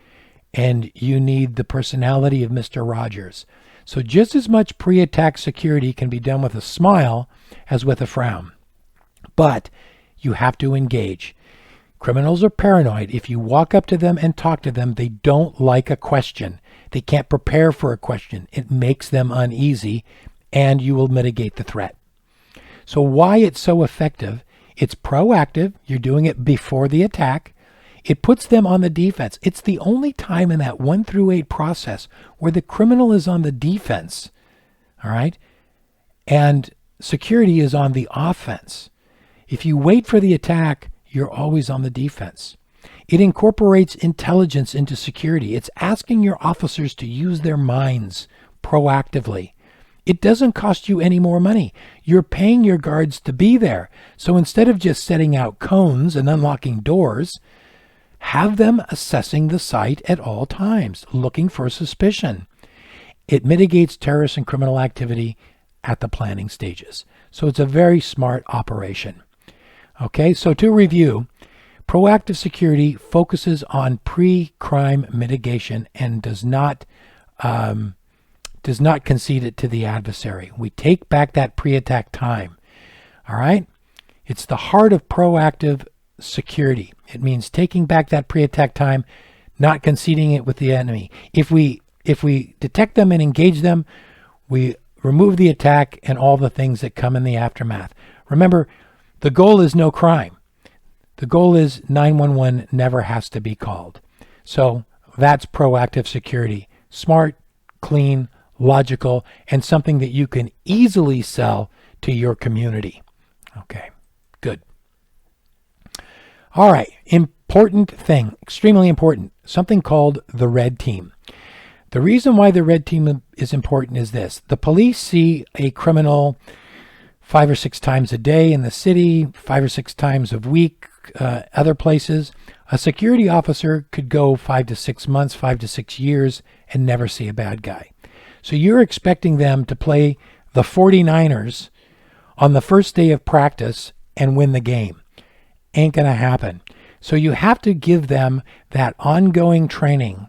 S1: and you need the personality of Mr. Rogers. So just as much pre-attack security can be done with a smile as with a frown. But you have to engage. Criminals are paranoid. If you walk up to them and talk to them, they don't like a question. They can't prepare for a question. It makes them uneasy, and you will mitigate the threat. So why it's so effective? It's proactive. You're doing it before the attack. It puts them on the defense. It's the only time in that 1 through 8 process where the criminal is on the defense. All right? And security is on the offense. If you wait for the attack, you're always on the defense. It incorporates intelligence into security. It's asking your officers to use their minds proactively. It doesn't cost you any more money. You're paying your guards to be there. So instead of just setting out cones and unlocking doors, Have them assessing the site at all times, looking for suspicion. It mitigates terrorist and criminal activity at the planning stages. So it's a very smart operation. Okay, so to review, proactive security focuses on pre-crime mitigation and does not concede it to the adversary. We take back that pre-attack time. All right? It's the heart of proactive security. It means taking back that pre-attack time, not conceding it with the enemy. If we detect them and engage them, we remove the attack and all the things that come in the aftermath. Remember, the goal is no crime. The goal is 911 never has to be called. So that's proactive security. Smart, clean, logical, and something that you can easily sell to your community. Okay, good. All right, important thing, extremely important, something called the red team. The reason why the red team is important is this. The police see a criminal 5 or 6 times a day in the city, 5 or 6 times a week, other places. A security officer could go 5 to 6 months, 5 to 6 years, and never see a bad guy. So you're expecting them to play the 49ers on the first day of practice and win the game. Ain't gonna happen. So you have to give them that ongoing training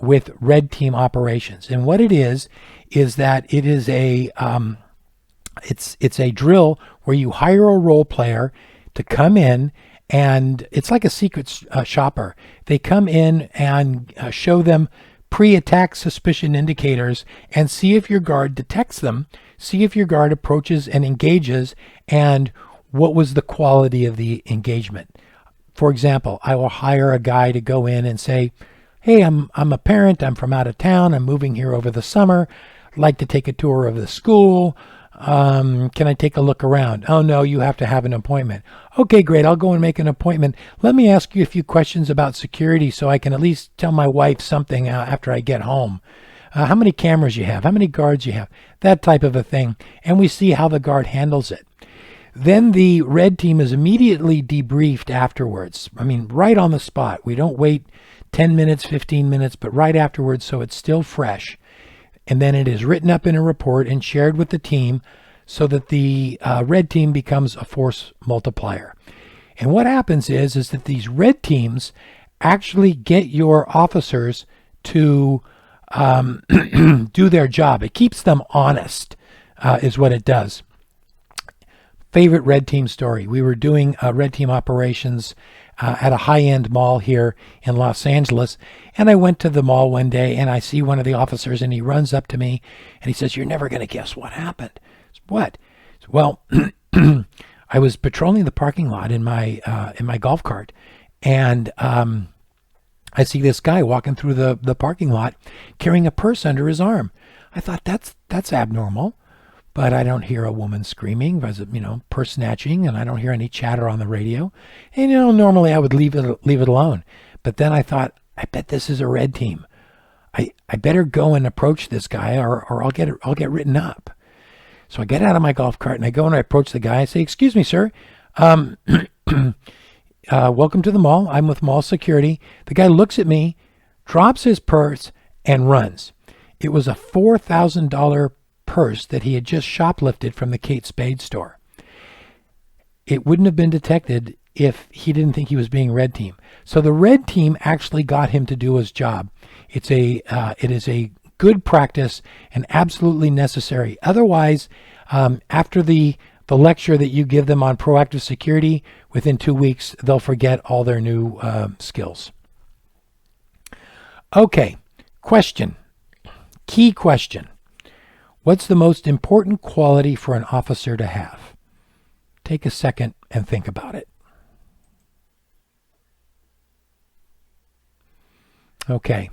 S1: with red team operations. And what it is that it is it's a drill where you hire a role player to come in, and it's like a secret shopper. They come in and show them pre-attack suspicion indicators and see if your guard detects them, see if your guard approaches and engages, and what was the quality of the engagement. For example, I will hire a guy to go in and say, hey, I'm a parent, I'm from out of town, I'm moving here over the summer, I'd like to take a tour of the school, can I take a look around? Oh no, you have to have an appointment. Okay, great, I'll go and make an appointment. Let me ask you a few questions about security so I can at least tell my wife something after I get home. How many cameras you have, how many guards you have, that type of a thing, and we see how the guard handles it. Then the red team is immediately debriefed afterwards. I mean, right on the spot. We don't wait 10 minutes, 15 minutes, but right afterwards, so it's still fresh. And then it is written up in a report and shared with the team so that the red team becomes a force multiplier. And what happens is that these red teams actually get your officers to do their job. It keeps them honest, is what it does. Favorite red team story. We were doing red team operations at a high-end mall here in Los Angeles, and I went to the mall one day and I see one of the officers and he runs up to me and he says, "You're never going to guess what happened." I said, "What?" I said, "Well, I was patrolling the parking lot in my golf cart, and I see this guy walking through the parking lot carrying a purse under his arm. I thought that's abnormal. But I don't hear a woman screaming, purse snatching, and I don't hear any chatter on the radio. And normally I would leave it alone. But then I thought, I bet this is a red team. I better go and approach this guy, or I'll get written up. So I get out of my golf cart and I go and I approach the guy. I say, "Excuse me, sir. Welcome to the mall. I'm with mall security." The guy looks at me, drops his purse, and runs. It was a $4,000 purse that he had just shoplifted from the Kate Spade store. It wouldn't have been detected if he didn't think he was being red team. So the red team actually got him to do his job. It is a good practice and absolutely necessary. Otherwise, after the lecture that you give them on proactive security, within 2 weeks, they'll forget all their new skills. Okay, question. Key question. What's the most important quality for an officer to have? Take a second and think about it. Okay.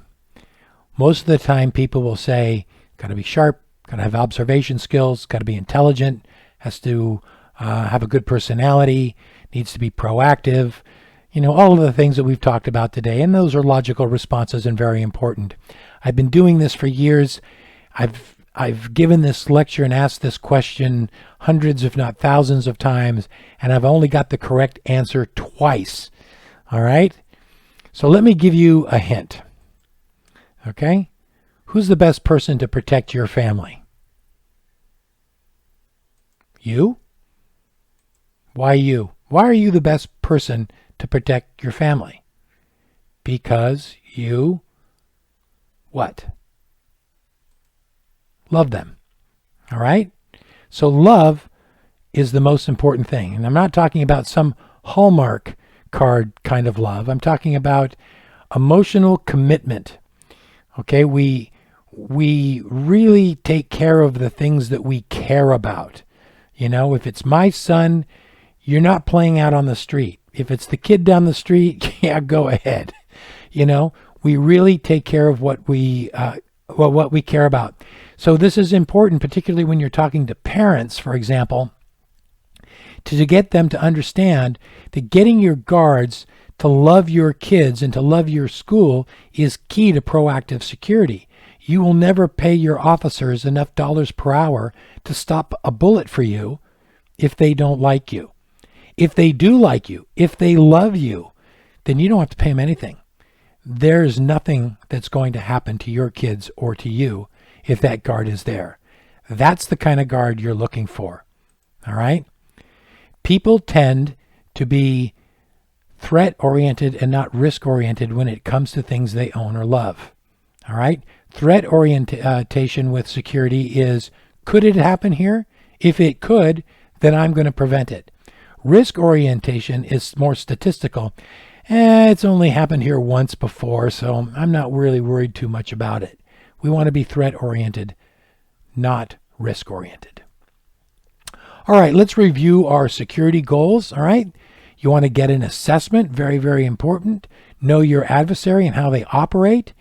S1: Most of the time people will say, got to be sharp, got to have observation skills, got to be intelligent, has to have a good personality, needs to be proactive, all of the things that we've talked about today. And those are logical responses and very important. I've been doing this for years. I've given this lecture and asked this question hundreds, if not thousands of times, and I've only got the correct answer twice. All right? So let me give you a hint. Okay? Who's the best person to protect your family? You? Why you? Why are you the best person to protect your family? Because you what? Love them. All right? So love is the most important thing. And I'm not talking about some Hallmark card kind of love. I'm talking about emotional commitment. Okay? We really take care of the things that we care about. You know, if it's my son, you're not playing out on the street. If it's the kid down the street, yeah, go ahead. You know, we really take care of what we care about. So this is important, particularly when you're talking to parents, for example, to get them to understand that getting your guards to love your kids and to love your school is key to proactive security. You will never pay your officers enough dollars per hour to stop a bullet for you if they don't like you. If they do like you, if they love you, then you don't have to pay them anything. There's nothing that's going to happen to your kids or to you if that guard is there. That's the kind of guard you're looking for. All right? People tend to be threat-oriented and not risk-oriented when it comes to things they own or love. All right? Threat orientation with security is, could it happen here? If it could, then I'm going to prevent it. Risk orientation is more statistical. It's only happened here once before, so I'm not really worried too much about it. We want to be threat-oriented, not risk-oriented. All right, let's review our security goals. All right, you want to get an assessment, very, very important. Know your adversary and how they operate.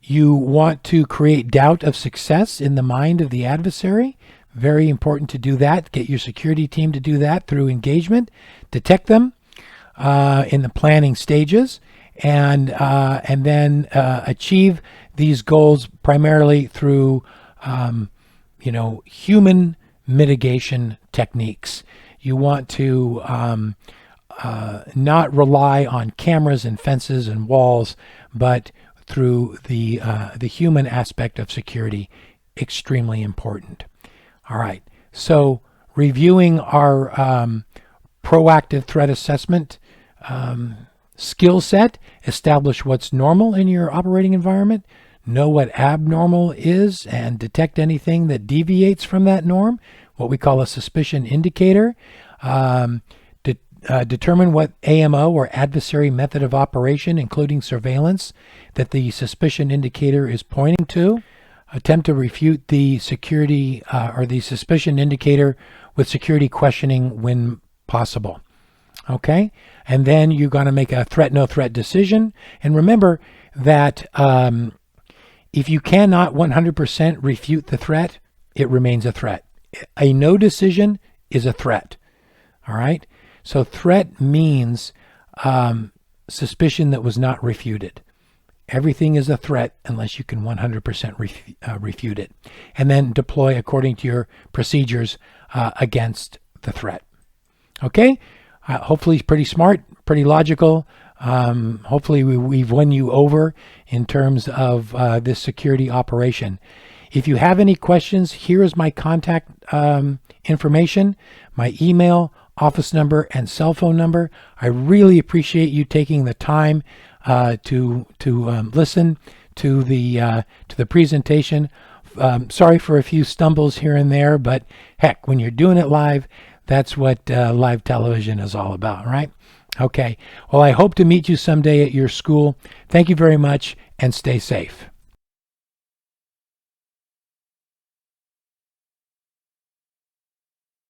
S1: You want to create doubt of success in the mind of the adversary. Very important to do that. Get your security team to do that through engagement. Detect them in the planning stages, and then achieve these goals primarily through human mitigation techniques. You want to not rely on cameras and fences and walls, but through the human aspect of security. Extremely important. All right, so reviewing our proactive threat assessment skill set, establish what's normal in your operating environment, know what abnormal is, and detect anything that deviates from that norm, what we call a suspicion indicator. Determine what AMO or adversary method of operation, including surveillance, that the suspicion indicator is pointing to. Attempt to refute the security or the suspicion indicator with security questioning when possible. Okay? And then you're going to make a threat, no threat decision. And remember that if you cannot 100% refute the threat, it remains a threat. A no decision is a threat. All right? So threat means suspicion that was not refuted. Everything is a threat unless you can 100% refute it. And then deploy according to your procedures against the threat. Okay? Hopefully pretty smart, pretty logical. Hopefully we've won you over in terms of this security operation. If you have any questions, here is my contact information, my email, office number, and cell phone number. I really appreciate you taking the time to listen to the presentation. Sorry for a few stumbles here and there, but heck, when you're doing it live, that's what live television is all about, right? Okay. Well, I hope to meet you someday at your school. Thank you very much, and stay safe.